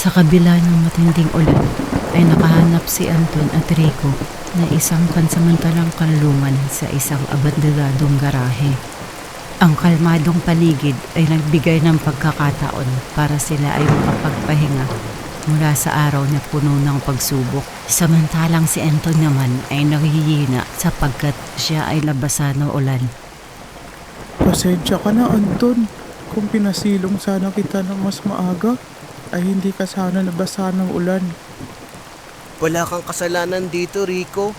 Sa kabila ng matinding ulan ay nakahanap si Anton at Rico na isang pansamantalang kanlungan sa isang abandonadong garahe. Ang kalmadong paligid ay nagbigay ng pagkakataon para sila ay makapagpahinga mula sa araw na puno ng pagsubok. Samantalang si Anton naman ay naghihina sapagkat siya ay labasan ng ulan. Pasensya ka na, Anton. Kung pinasilong sana kita ng mas maaga, ay hindi ka sana nabasa ng ulan. Wala kang kasalanan dito, Rico.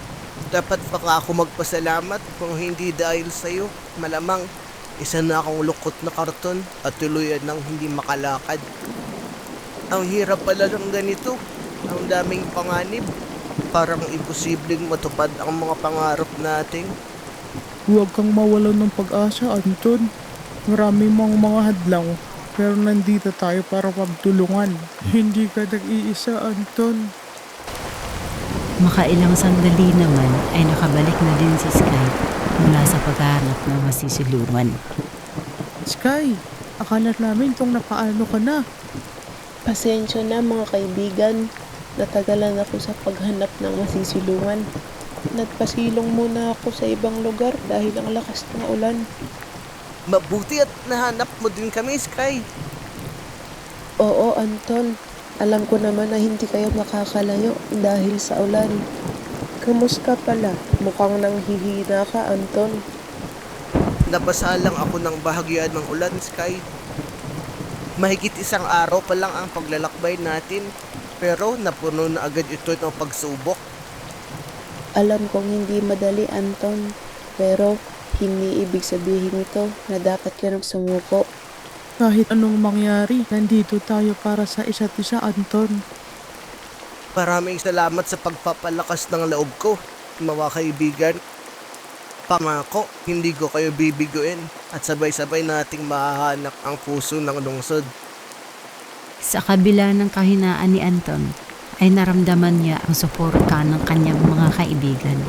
Dapat pa nga ako magpasalamat kung hindi dahil sa'yo. Malamang isa na akong lukot na karton at tuluyan ng hindi makalakad. Ang hirap pala ng ganito. Ang daming panganib. Parang imposibleng matupad ang mga pangarap nating. Huwag kang mawalan ng pag-asa, Anton. Marami mga hadlang, pero nandito tayo para pagtulungan. Hindi ka nag-iisa, Anton. Makailang sandali naman ay nakabalik na din si Sky mula sa paghahanap ng masisilungan. Sky, akala namin kung napaano ka na. Pasensya na mga kaibigan, natagalan ako sa paghanap ng masisilungan. Nagpasilong muna ako sa ibang lugar dahil ang lakas ng ulan. Mabuti at nahanap mo din kami, Sky. Oo, Anton. Alam ko naman na hindi kayo makakalayo dahil sa ulan. Kamusta pala? Mukhang nanghihina ka, Anton. Nabasa lang ako ng bahagyan ng ulan, Sky. Mahigit isang araw pa lang ang paglalakbay natin, pero napuno na agad ito ng pagsubok. Alam kong hindi madali, Anton. Pero hindi ibig sabihin ito na dapat ka nang sumuko. Kahit anong mangyari, nandito tayo para sa isa't isa, Anton. Maraming salamat sa pagpapalakas ng loob ko, mga kaibigan. Pangako, hindi ko kayo bibiguin at sabay-sabay nating mahahanap ang puso ng lungsod. Sa kabila ng kahinaan ni Anton, ay naramdaman niya ang suporta ng kanyang mga kaibigan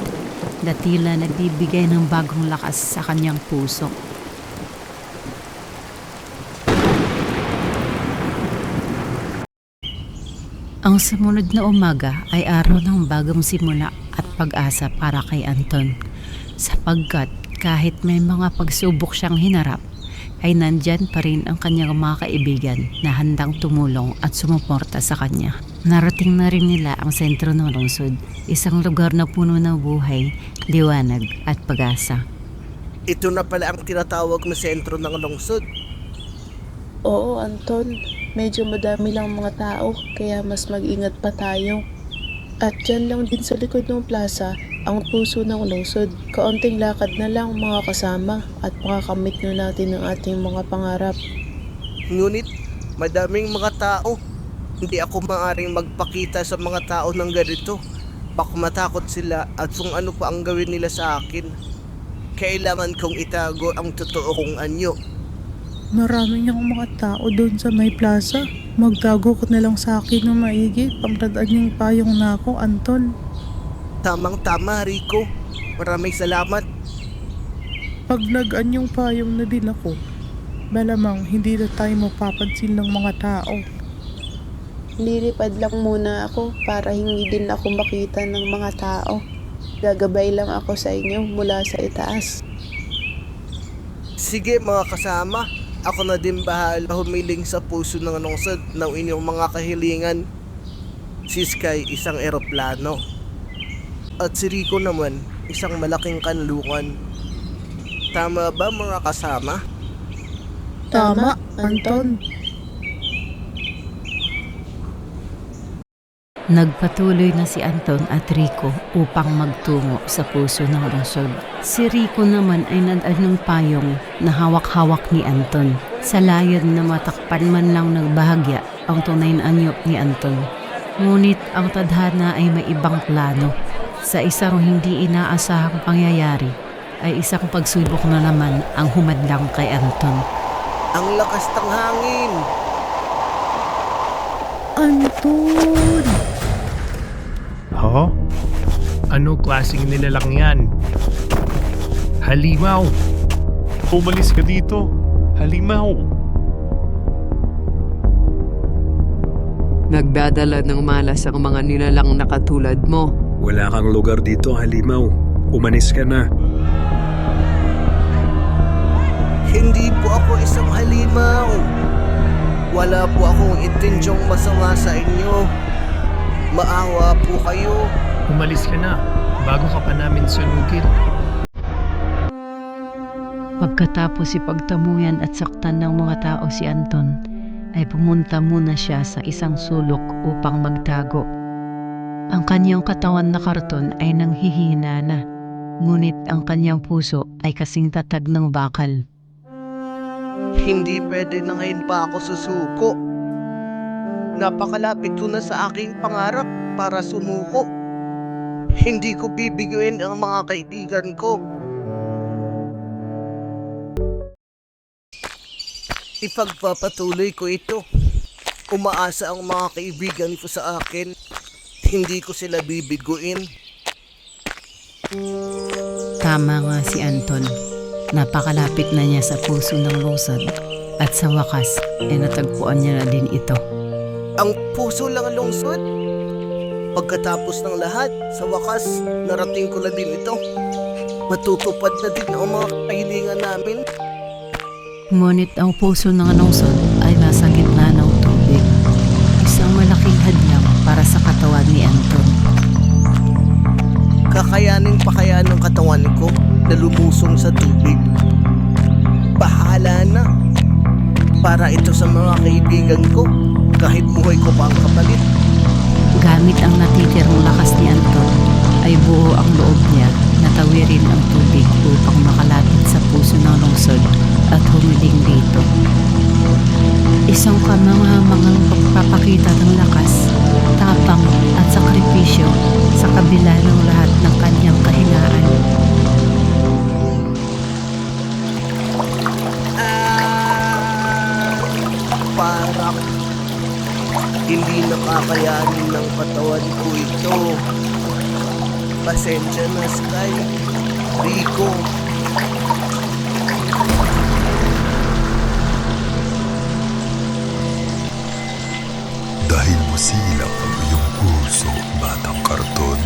na tila nagbibigay ng bagong lakas sa kanyang puso. Ang sumunod na umaga ay araw ng bagong simula at pag-asa para kay Anton, sapagkat kahit may mga pagsubok siyang hinarap, ay nandyan pa rin ang kanyang mga kaibigan na handang tumulong at sumuporta sa kanya. Narating na rin nila ang sentro ng lungsod, isang lugar na puno ng buhay, liwanag at pag-asa. Ito na pala ang tinatawag na sentro ng lungsod. Oo, Anton. Medyo madami lang mga tao, kaya mas mag-ingat pa tayo. At dyan lang din sa likod ng plaza, ang puso ng lungsod. Kaunting lakad na lang mga kasama at makakamit na natin ang ating mga pangarap. Ngunit, madaming mga tao. Hindi ako maaaring magpakita sa mga tao ng ganito. Baka matakot sila at kung ano pa ang gawin nila sa akin. Kailangan kong itago ang totoo kong anyo. Maraming yung mga tao doon sa may plaza. Magtago ka na lang sa akin ng maigi. Pamradaan yung payong na ako, Anton. Tamang-tama, Rico. Maraming salamat. Pag nag-anyong payong na din ako, malamang hindi na tayo mapapansin ng mga tao. Lilipad lang muna ako para hindi din ako makita ng mga tao. Gagabay lang ako sa inyo mula sa itaas. Sige mga kasama, ako na din bahala humiling sa puso ng lungsod ng inyong mga kahilingan. Si Sky, isang eroplano. At si Rico naman, isang malaking kanlungan. Tama ba mga kasama? Tama, Anton. Nagpatuloy na si Anton at Rico upang magtungo sa puso ng lungsod. Si Rico naman ay nadaan ng payong na hawak-hawak ni Anton. Sa layad na matakpan man lang ng bahagya ang tunay na anyo ni Anton. Ngunit ang tadhana ay may ibang plano. Sa isang hindi inaasahang pangyayari ay isang pagsubok na naman ang humadlang kay Anton. Ang lakas ng hangin! Anton! Ha? Ano klaseng nilalang yan? Halimaw! Umalis ka dito! Halimaw! Nagdadala ng malas ang mga nilalang na katulad mo. Wala kang lugar dito, Halimaw. Umalis ka na. Hindi po ako isang halimaw. Wala po akong intensyong masama sa inyo. Maawa po kayo. Umalis ka na, bago ka pa namin sunugin. Pagkatapos ipagtamuyan at saktan ng mga tao si Anton, ay pumunta muna siya sa isang sulok upang magtago. Ang kanyang katawan na karton ay nanghihina na, ngunit ang kanyang puso ay kasing tatag ng bakal. Hindi pwede na ngayon pa ako susuko. Napakalapit ko na sa aking pangarap para sumuko. Hindi ko bibiguin ang mga kaibigan ko. Ipagpapatuloy ko ito. Umaasa ang mga kaibigan ko sa akin. Hindi ko sila bibiguin. Tama nga si Anton. Napakalapit na niya sa puso ng lungsod at sa wakas ay natagpuan niya na din ito. Ang puso lang ang lungsod. Pagkatapos ng lahat, sa wakas, narating ko na din ito. Matutupad na din ang mga kahilingan namin. Ngunit ang puso ng lungsod ay nasa gitna ng tubig. Isang malaking hadlang para sa katawan ni Anton. Kakayanin pa kaya ng katawan ko na lumusong sa tubig? Bahala na. Para ito sa mga kaibigan ko, kahit buhay ko pa ang kapalit. Gamit ang natitirang lakas ni Anton, ay buo ang loob niya na tawirin ang tubig upang makalapit sa puso ng lungsod at humiling dito. Isang kamanghamangang pagpapakita ng lakas, tapang at sakripisyo sa kabila ng lahat ng kanyang kahinaan. Parang hindi nakakayanin ng katawan ko ito. Pasensya na, Sky. Rico. Dahil masilap ang iyong puso, batang karton,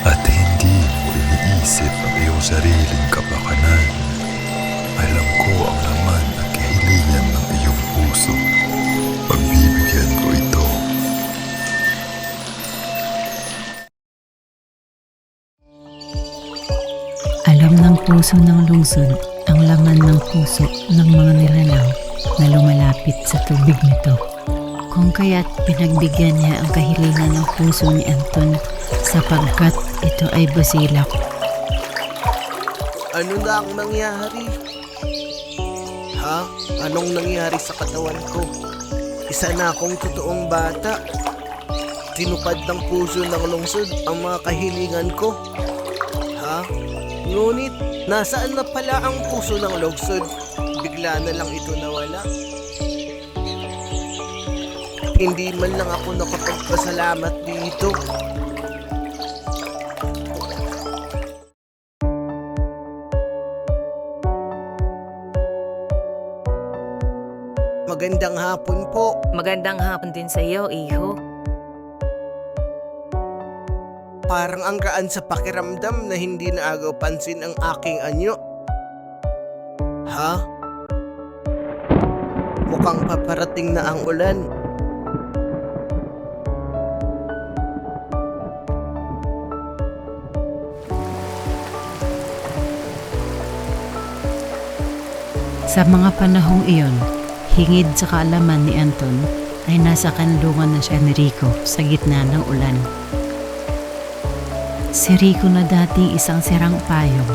at hindi mo iniisip ang iyong sariling kapakanan. Alam ko ang laman at kahilingan ng iyong puso. Pagbibigyan ko ito. Alam ng puso ng lungsod ang laman ng puso ng mga nilalang na lumalapit sa tubig nito. Kung kaya't pinagbigyan niya ang kahilingan ng puso ni Anton sapagkat ito ay busilak. Ano na ang nangyari? Ha? Anong nangyari sa katawan ko? Isa na akong totoong bata. Tinupad ng puso ng lungsod ang mga kahilingan ko. Ha? Ngunit, nasaan na pala ang puso ng lungsod? Bigla na lang ito nawala. Hindi man lang ako nakapagpasalamat dito. Magandang hapon po. Magandang hapon din sa iyo, iho. Parang ang gaan sa pakiramdam na hindi naagaw pansin ang aking anyo. Ha? Mukhang paparating na ang ulan. Sa mga panahong iyon, hingid sa kaalaman ni Anton ay nasa kanlungan na siya ni Rico sa gitna ng ulan. Si Rico na dating isang sirang payong,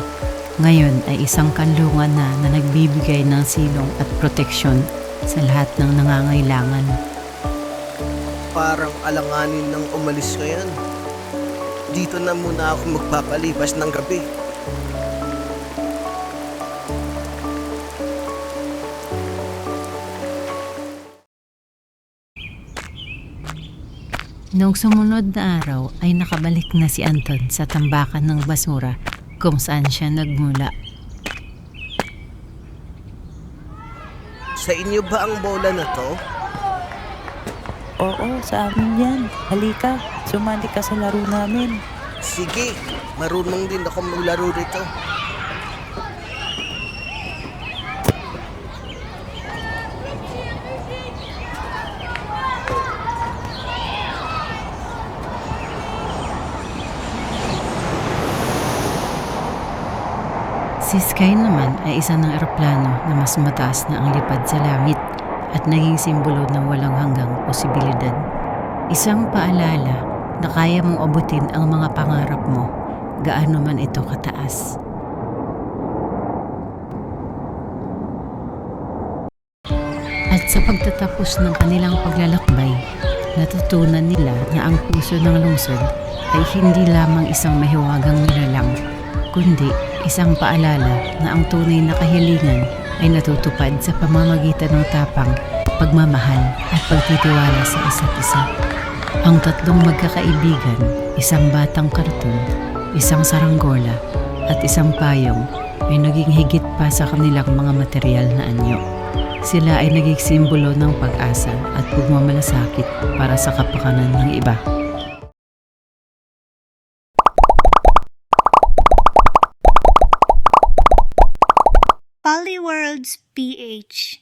ngayon ay isang kanlungan na nagbibigay ng silong at proteksyon sa lahat ng nangangailangan. Parang alanganin ng umalis ngayon. Dito na muna ako magpapalipas ng gabi. Noong sumunod na araw ay nakabalik na si Anton sa tambakan ng basura kung saan siya nagmula. Sa inyo ba ang bola na to? Oo, sa amin yan. Halika, sumali ka sa laro namin. Sige, marunong din ako maglaro rito. Si Sky naman ay isa ng eroplano na mas mataas na ang lipad sa langit at naging simbolo ng walang hanggang posibilidad. Isang paalala na kaya mong abutin ang mga pangarap mo, gaano man ito kataas. At sa pagtatapos ng kanilang paglalakbay, natutunan nila na ang puso ng lungsod ay hindi lamang isang mahiwagang nilalang, kundi isang paalala na ang tunay na kahilingan ay natutupad sa pamamagitan ng tapang, pagmamahal at pagtitiwala sa isa't isa. Ang tatlong magkakaibigan, isang batang karton, isang saranggola at isang payong ay naging higit pa sa kanilang mga material na anyo. Sila ay naging simbolo ng pag-asa at pagmamalasakit para sa kapakanan ng iba. Polyworlds PH